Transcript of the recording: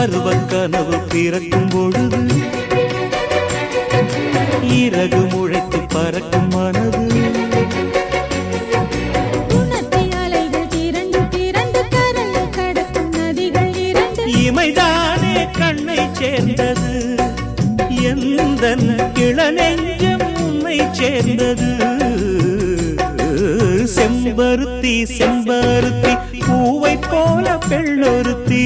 பருவக்கனவு பிறக்கும் பொழுது இறகு முளைத்து பறக்கும் மனது இமைதானே கண்ணை சேர்ந்தது எந்தன் இளநெஞ்சம் உன்னை சேர்ந்தது செம்பருத்தி செம்பருத்தி பூவை போல பெண்ணொருத்தி